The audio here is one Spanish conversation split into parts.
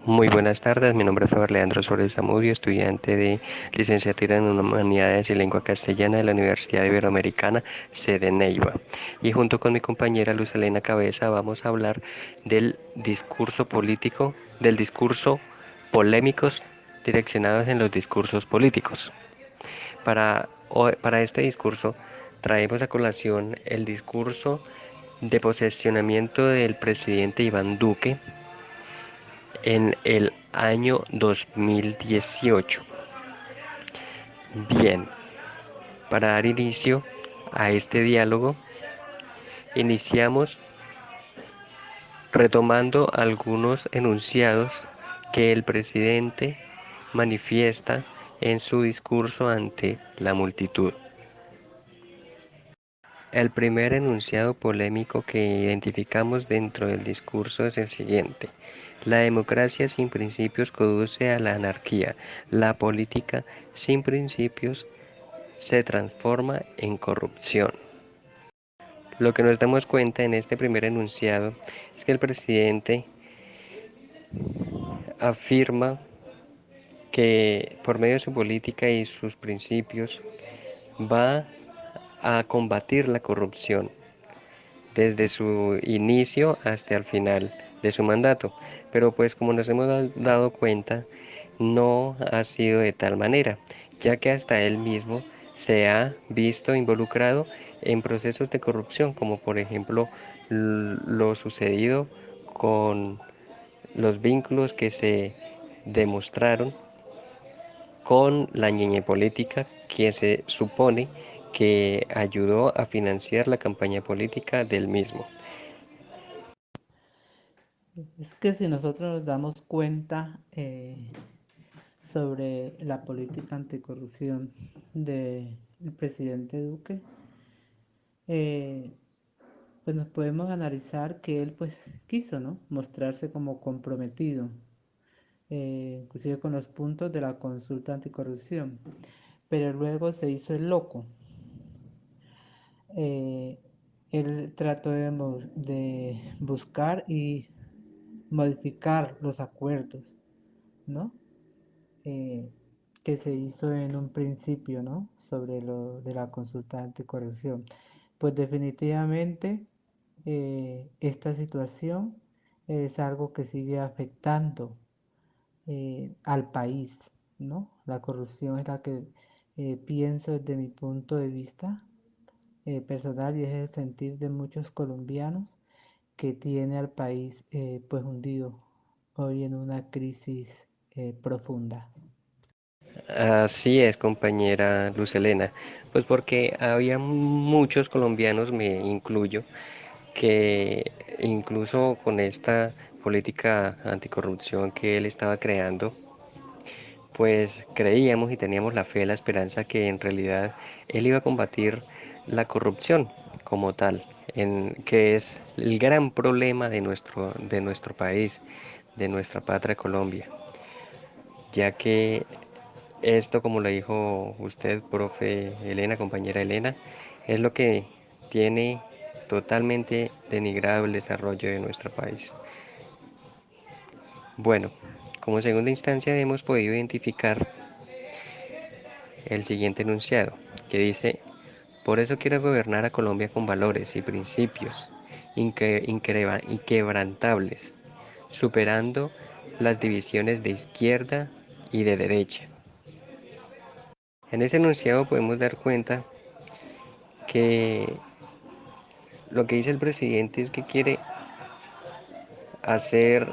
Muy buenas tardes, mi nombre es Robert Leandro Suárez Zamudio, estudiante de licenciatura en Humanidades y Lengua Castellana de la Universidad Iberoamericana, sede Neiva. Y junto con mi compañera Luz Elena Cabeza vamos a hablar del discurso político, del discurso polémicos direccionados en los discursos políticos. Para este discurso traemos a colación el discurso de posesionamiento del presidente Iván Duque en el año 2018. Bien, para dar inicio a este diálogo, iniciamos retomando algunos enunciados que el presidente manifiesta en su discurso ante la multitud. El primer enunciado polémico que identificamos dentro del discurso es el siguiente: la democracia sin principios conduce a la anarquía, la política sin principios se transforma en corrupción. Lo que nos damos cuenta en este primer enunciado es que el presidente afirma que por medio de su política y sus principios va a combatir la corrupción desde su inicio hasta el final de su mandato. Pero pues como nos hemos dado cuenta, no ha sido de tal manera, ya que hasta él mismo se ha visto involucrado en procesos de corrupción, como por ejemplo lo sucedido con los vínculos que se demostraron con la ñeñe política que se supone que ayudó a financiar la campaña política del mismo. Es que si nosotros nos damos cuenta sobre la política anticorrupción del presidente Duque, eh, pues nos podemos analizar que él pues quiso, ¿no?, mostrarse como comprometido, inclusive con los puntos de la consulta anticorrupción, pero luego se hizo el loco. Eh, Él trató de buscar y modificar los acuerdos, ¿no? eh, que se hizo en un principio, ¿no?, sobre lo de la consulta anticorrupción. Pues definitivamente esta situación es algo que sigue afectando al país, ¿no? La corrupción es la que pienso desde mi punto de vista personal, y es el sentir de muchos colombianos, que tiene al país pues hundido hoy en una crisis profunda. Así es, compañera Luz Elena, pues porque había muchos colombianos, me incluyo, que incluso con esta política anticorrupción que él estaba creando, pues creíamos y teníamos la fe, la esperanza que en realidad él iba a combatir la corrupción como tal, que es el gran problema de nuestro país, de nuestra patria Colombia, ya que esto, como lo dijo usted, profe Elena, compañera Elena, es lo que tiene totalmente denigrado el desarrollo de nuestro país. Bueno, como segunda instancia hemos podido identificar el siguiente enunciado, que dice: por eso quiero gobernar a Colombia con valores y principios inquebrantables, superando las divisiones de izquierda y de derecha. En ese enunciado podemos dar cuenta que lo que dice el presidente es que quiere hacer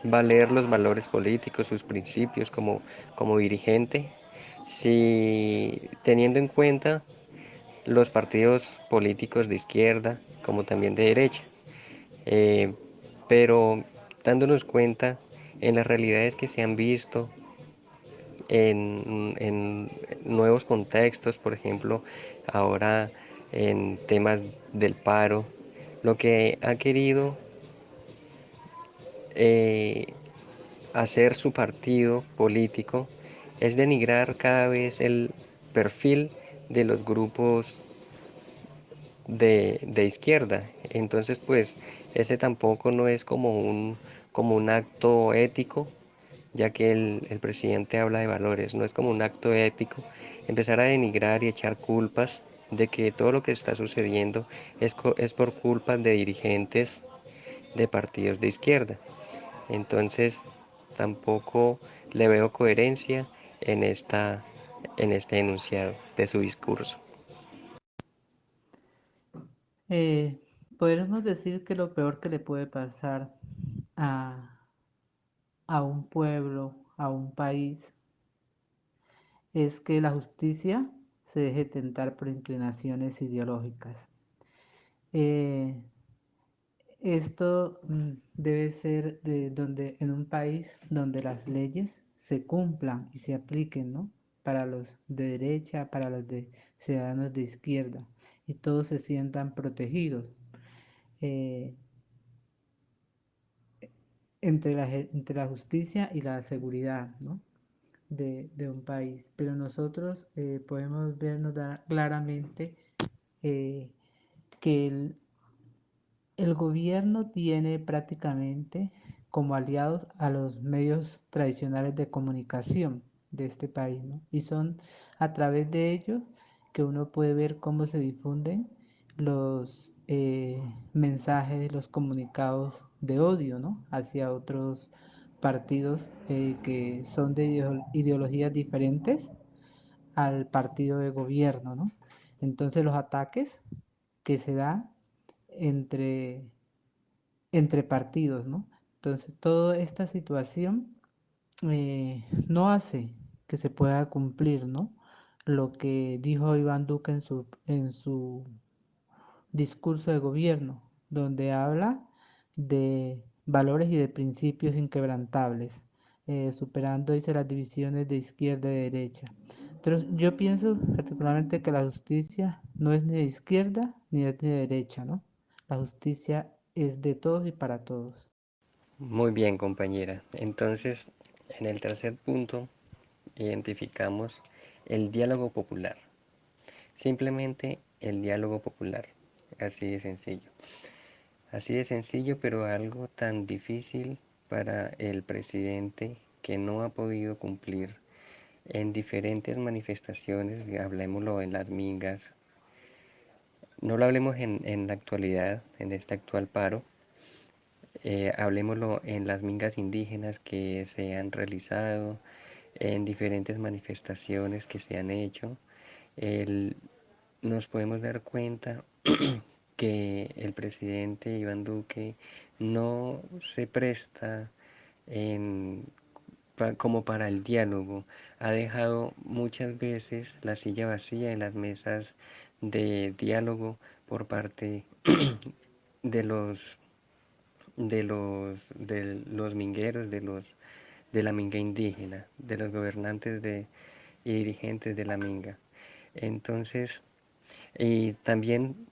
valer los valores políticos, sus principios como dirigente, si teniendo en cuenta los partidos políticos de izquierda como también de derecha, eh, pero dándonos cuenta en las realidades que se han visto en nuevos contextos, por ejemplo, ahora en temas del paro, lo que ha querido eh, hacer su partido político es denigrar cada vez el perfil de los grupos de izquierda. Entonces, pues, ese tampoco no es como un acto ético, ya que el presidente habla de valores, no es como un acto ético empezar a denigrar y echar culpas de que todo lo que está sucediendo es por culpa de dirigentes de partidos de izquierda. Entonces, tampoco le veo coherencia en en este enunciado de su discurso. Eh, Podemos decir que lo peor que le puede pasar a, a un pueblo, a un país, es que la justicia se deje tentar por inclinaciones ideológicas. Eh, Esto debe ser de donde en un país donde las leyes se cumplan y se apliquen, ¿no? Para los de derecha, para los de ciudadanos de izquierda, y todos se sientan protegidos eh, entre la justicia y la seguridad, ¿no? De un país. Pero nosotros podemos vernos claramente eh, que el gobierno tiene prácticamente como aliados a los medios tradicionales de comunicación de este país, ¿no? Y son a través de ellos que uno puede ver cómo se difunden los mensajes, los comunicados de odio, ¿no? Hacia otros partidos que son de ideologías diferentes al partido de gobierno, ¿no? Entonces los ataques que se dan entre, entre partidos, ¿no? Entonces, toda esta situación no hace que se pueda cumplir, ¿no? Lo que dijo Iván Duque en su discurso de gobierno, donde habla de valores y de principios inquebrantables, superando, dice, las divisiones de izquierda y derecha. Entonces, yo pienso particularmente que la justicia no es ni de izquierda ni es de derecha, ¿no? La justicia es de todos y para todos. Muy bien, compañera. Entonces, en el tercer punto, identificamos el diálogo popular. Simplemente el diálogo popular. Así de sencillo. Así de sencillo, pero algo tan difícil para el presidente que no ha podido cumplir en diferentes manifestaciones, hablemoslo en las mingas, no lo hablemos en la actualidad, en este actual paro, hablemoslo en las mingas indígenas que se han realizado, en diferentes manifestaciones que se han hecho, el, nos podemos dar cuenta que el presidente Iván Duque no se presta en, como para el diálogo. Ha dejado muchas veces la silla vacía en las mesas de diálogo por parte de de los mingueros, de la minga indígena, de los gobernantes y dirigentes de la minga. Entonces, y también,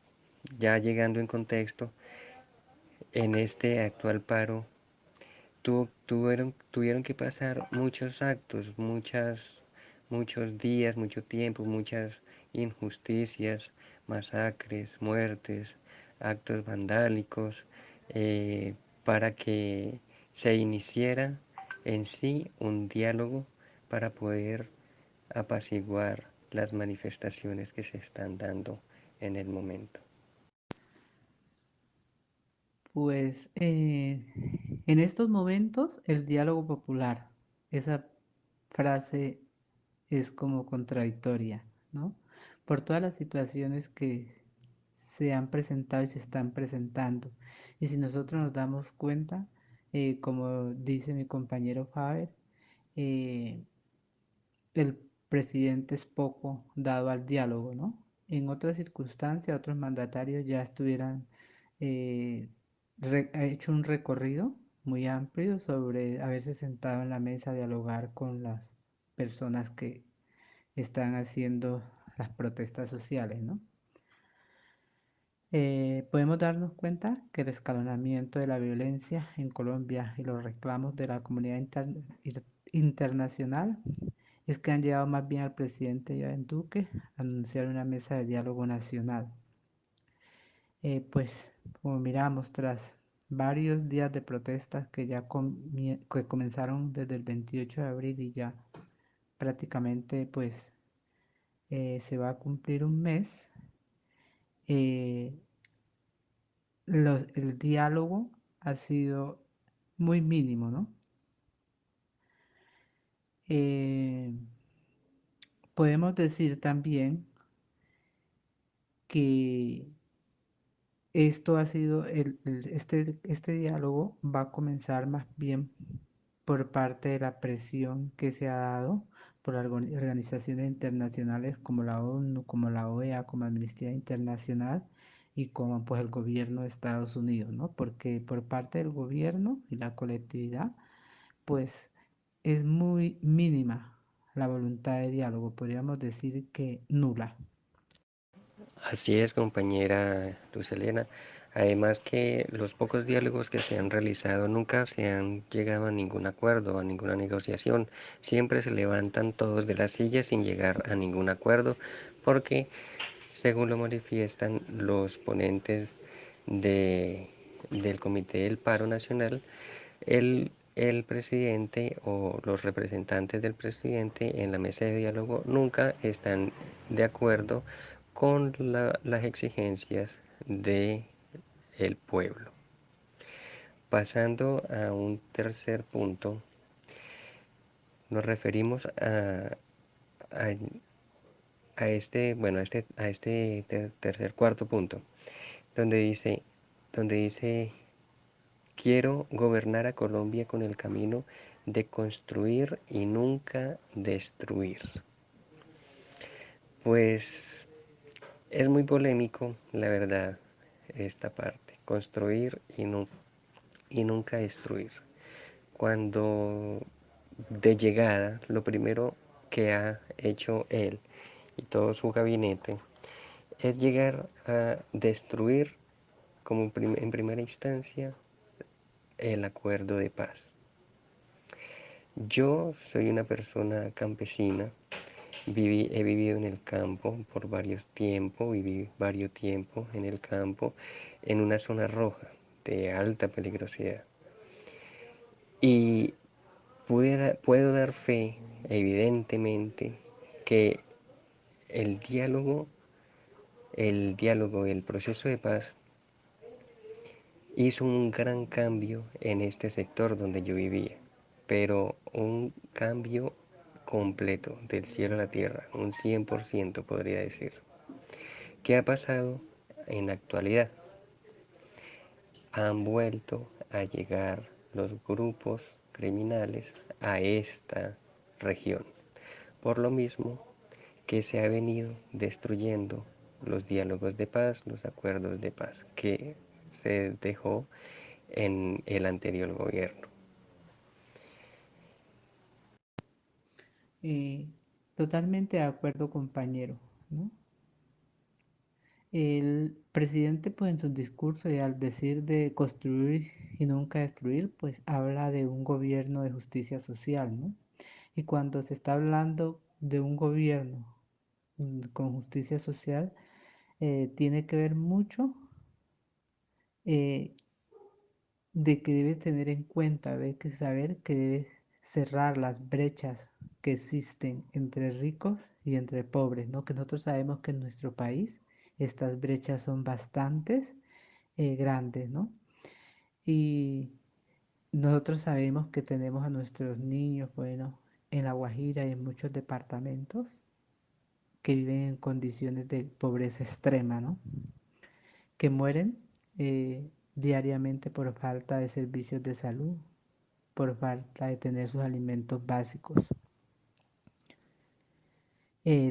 ya llegando en contexto, en este actual paro tuvieron que pasar muchos actos, muchos días, mucho tiempo, muchas injusticias, masacres, muertes, actos vandálicos, eh, para que se iniciara en sí un diálogo para poder apaciguar las manifestaciones que se están dando en el momento. Pues en estos momentos el diálogo popular, esa frase es como contradictoria, ¿no? Por todas las situaciones que se han presentado y se están presentando. Y si nosotros nos damos cuenta, como dice mi compañero Faber, eh, el presidente es poco dado al diálogo, ¿no? En otras circunstancias, otros mandatarios ya estuvieran eh, hecho un recorrido muy amplio sobre haberse sentado en la mesa a dialogar con las personas que están haciendo las protestas sociales, ¿no? Podemos darnos cuenta que el escalonamiento de la violencia en Colombia y los reclamos de la comunidad internacional es que han llevado más bien al presidente Iván Duque a anunciar una mesa de diálogo nacional. Pues como miramos, tras varios días de protestas que que comenzaron desde el 28 de abril y ya prácticamente pues se va a cumplir un mes. eh, el diálogo ha sido muy mínimo, ¿no? Eh, Podemos decir también que esto ha sido, este diálogo va a comenzar más bien por parte de la presión que se ha dado por organizaciones internacionales como la ONU, como la OEA, como Amnistía Internacional y como pues el gobierno de Estados Unidos, ¿no? Porque por parte del gobierno y la colectividad, pues es muy mínima la voluntad de diálogo, podríamos decir que nula. Así es, compañera Luz Elena. Además que los pocos diálogos que se han realizado nunca se han llegado a ningún acuerdo, a ninguna negociación. Siempre se levantan todos de las sillas sin llegar a ningún acuerdo, porque, según lo manifiestan los ponentes del Comité del Paro Nacional, el presidente o los representantes del presidente en la mesa de diálogo nunca están de acuerdo con las exigencias del pueblo. Pasando a un tercer punto, nos referimos a, a este tercer cuarto punto, donde dice, donde dice quiero gobernar a Colombia con el camino de construir y nunca destruir. Pues es muy polémico, la verdad, esta parte. Construir y nunca destruir. Cuando de llegada, lo primero que ha hecho él y todo su gabinete es llegar a destruir como en primera instancia el acuerdo de paz. Yo soy una persona campesina, he vivido en el campo por varios tiempos, viví varios tiempos en el campo, en una zona roja de alta peligrosidad. Y puedo dar fe, evidentemente, que el diálogo, el proceso de paz hizo un gran cambio en este sector donde yo vivía, pero un cambio completo del cielo a la tierra, un 100% podría decir. ¿Qué ha pasado en la actualidad? Han vuelto a llegar los grupos criminales a esta región, por lo mismo que se ha venido destruyendo los diálogos de paz, los acuerdos de paz que se dejó en el anterior gobierno. Eh, Totalmente de acuerdo, compañero, ¿no? El presidente, pues en su discurso y al decir de construir y nunca destruir, pues habla de un gobierno de justicia social, ¿no? Y cuando se está hablando de un gobierno con justicia social, tiene que ver mucho eh, de que debe tener en cuenta, debe que saber que debe cerrar las brechas que existen entre ricos y entre pobres, ¿no? Que nosotros sabemos que en nuestro país estas brechas son bastantes grandes, ¿no? Y nosotros sabemos que tenemos a nuestros niños, bueno, en La Guajira y en muchos departamentos que viven en condiciones de pobreza extrema, ¿no? Que mueren diariamente por falta de servicios de salud, por falta de tener sus alimentos básicos.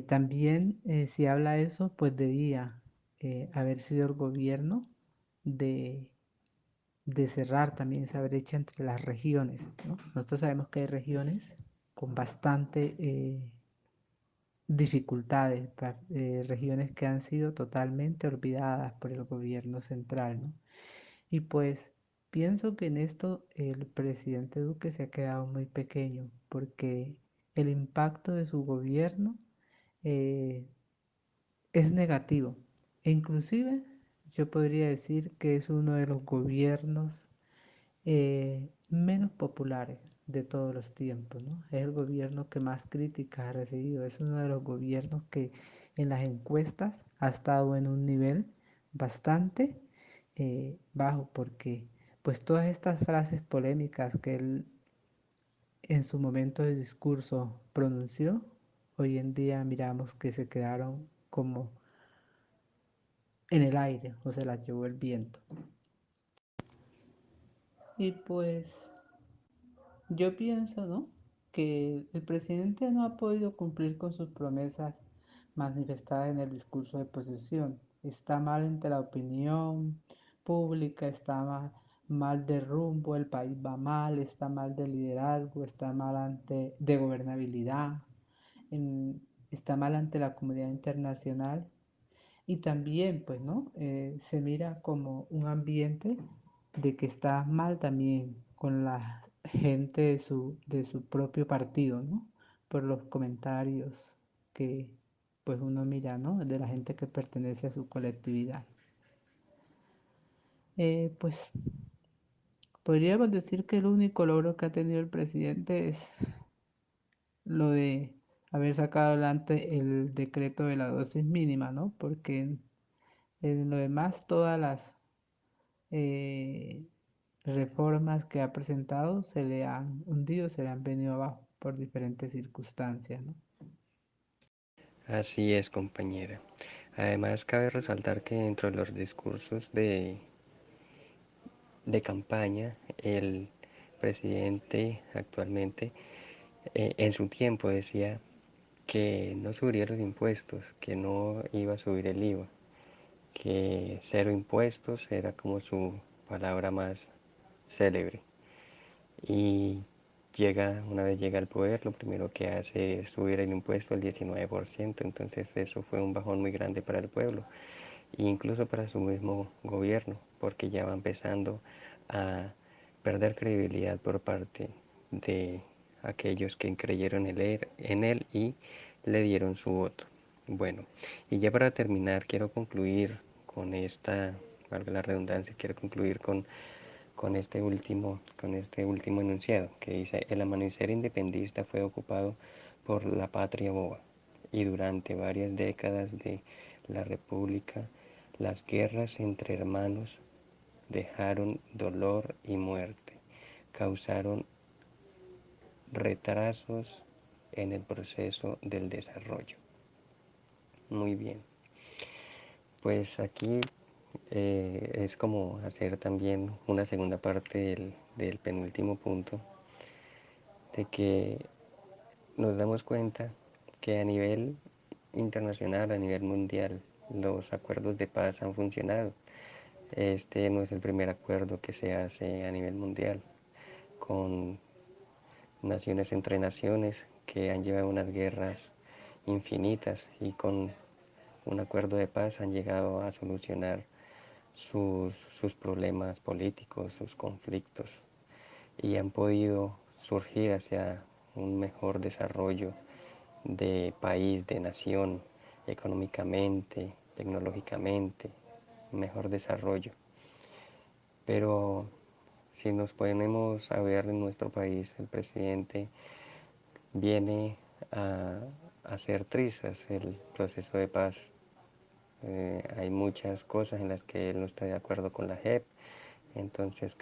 También, si habla eso, pues debía haber sido el gobierno de, de cerrar también esa brecha entre las regiones, ¿no? Nosotros sabemos que hay regiones con bastante dificultades, regiones que han sido totalmente olvidadas por el gobierno central, ¿no? Y pues pienso que en esto el presidente Duque se ha quedado muy pequeño porque el impacto de su gobierno eh, es negativo. E inclusive yo podría decir que es uno de los gobiernos menos populares de todos los tiempos, ¿no? Es el gobierno que más críticas ha recibido, es uno de los gobiernos que en las encuestas ha estado en un nivel bastante bajo, porque pues todas estas frases polémicas que él en su momento de discurso pronunció, hoy en día miramos que se quedaron como en el aire o se las llevó el viento. Y pues yo pienso, ¿no? Que el presidente no ha podido cumplir con sus promesas manifestadas en el discurso de posesión. Está mal entre la opinión pública, está mal de rumbo, el país va mal, está mal de liderazgo, está mal de gobernabilidad, está mal ante la comunidad internacional y también, pues, ¿no? Se mira como un ambiente de que está mal también con la gente de su propio partido, ¿no? Por los comentarios que, pues, uno mira, ¿no? De la gente que pertenece a su colectividad. Pues, podríamos decir que el único logro que ha tenido el presidente es lo de haber sacado adelante el decreto de la dosis mínima, ¿no? Porque en lo demás, todas las eh, reformas que ha presentado se le han hundido, se le han venido abajo por diferentes circunstancias, ¿no? Así es, compañera. Además, cabe resaltar que dentro de los discursos de campaña, el presidente actualmente, en su tiempo decía que no subiría los impuestos, que no iba a subir el IVA, que cero impuestos era como su palabra más célebre. Y una vez llega al poder, lo primero que hace es subir el impuesto al 19%, entonces eso fue un bajón muy grande para el pueblo e incluso para su mismo gobierno, porque ya va empezando a perder credibilidad por parte de aquellos que creyeron en él y le dieron su voto. Bueno, y ya para terminar, quiero concluir con esta, valga la redundancia, quiero concluir con este último enunciado que dice: el amanecer independentista fue ocupado por la patria boba y durante varias décadas de la República las guerras entre hermanos dejaron dolor y muerte, causaron retrasos en el proceso del desarrollo. Muy bien, pues aquí es como hacer también una segunda parte del penúltimo punto, de que nos damos cuenta que a nivel internacional, a nivel mundial, los acuerdos de paz han funcionado. Este no es el primer acuerdo que se hace a nivel mundial con naciones entre naciones que han llevado unas guerras infinitas y con un acuerdo de paz han llegado a solucionar sus problemas políticos, sus conflictos y han podido surgir hacia un mejor desarrollo de país, de nación, económicamente, tecnológicamente, mejor desarrollo. Pero si nos ponemos a ver en nuestro país, el presidente viene a hacer trizas el proceso de paz. Hay muchas cosas en las que él no está de acuerdo con la JEP, entonces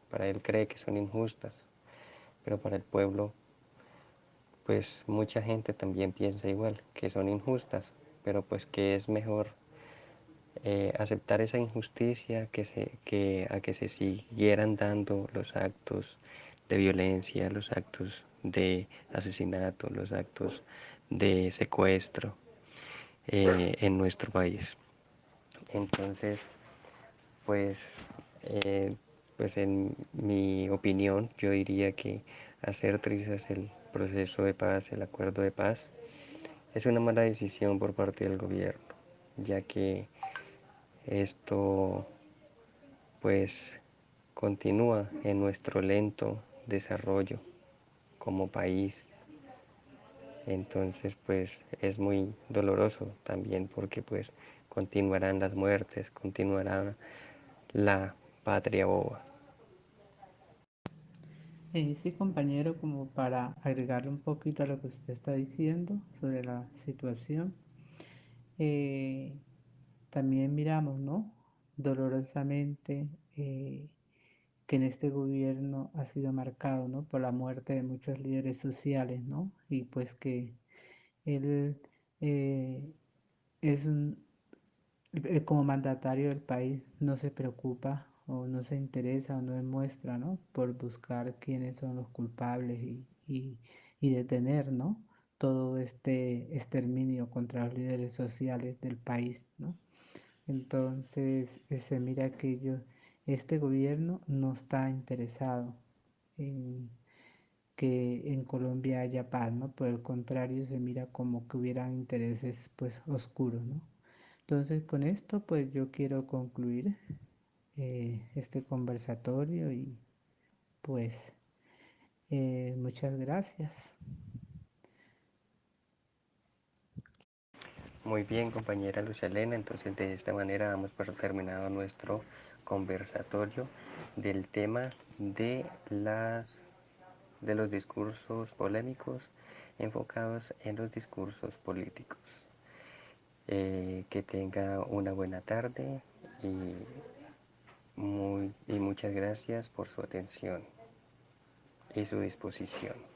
para él cree que son injustas, pero para el pueblo, pues mucha gente también piensa igual, que son injustas, pero pues que es mejor aceptar esa injusticia a que se siguieran dando los actos de violencia, los actos de asesinato, los actos de secuestro en nuestro país. Entonces, pues, eh, pues en mi opinión, yo diría que hacer trizas el proceso de paz, el acuerdo de paz, es una mala decisión por parte del gobierno, ya que esto pues continúa en nuestro lento desarrollo como país. Entonces pues es muy doloroso también porque pues continuarán las muertes, continuará la patria boba. Sí, compañero, como para agregarle un poquito a lo que usted está diciendo sobre la situación, eh, también miramos, ¿no? Dolorosamente que en este gobierno ha sido marcado, ¿no? Por la muerte de muchos líderes sociales, ¿no? Y pues que él eh, es un, como mandatario del país no se preocupa o no se interesa o no demuestra, ¿no? Por buscar quiénes son los culpables y detener, ¿no? Todo este exterminio contra los líderes sociales del país, ¿no? Entonces se mira que este gobierno no está interesado en que en Colombia haya paz, ¿no? Por el contrario, se mira como que hubieran intereses pues oscuros, ¿no? Entonces con esto pues yo quiero concluir este conversatorio y pues muchas gracias. Muy bien, compañera Lucia Elena, entonces de esta manera damos por terminado nuestro conversatorio del tema de los discursos polémicos enfocados en los discursos políticos. Que tenga una buena tarde y muchas gracias por su atención y su disposición.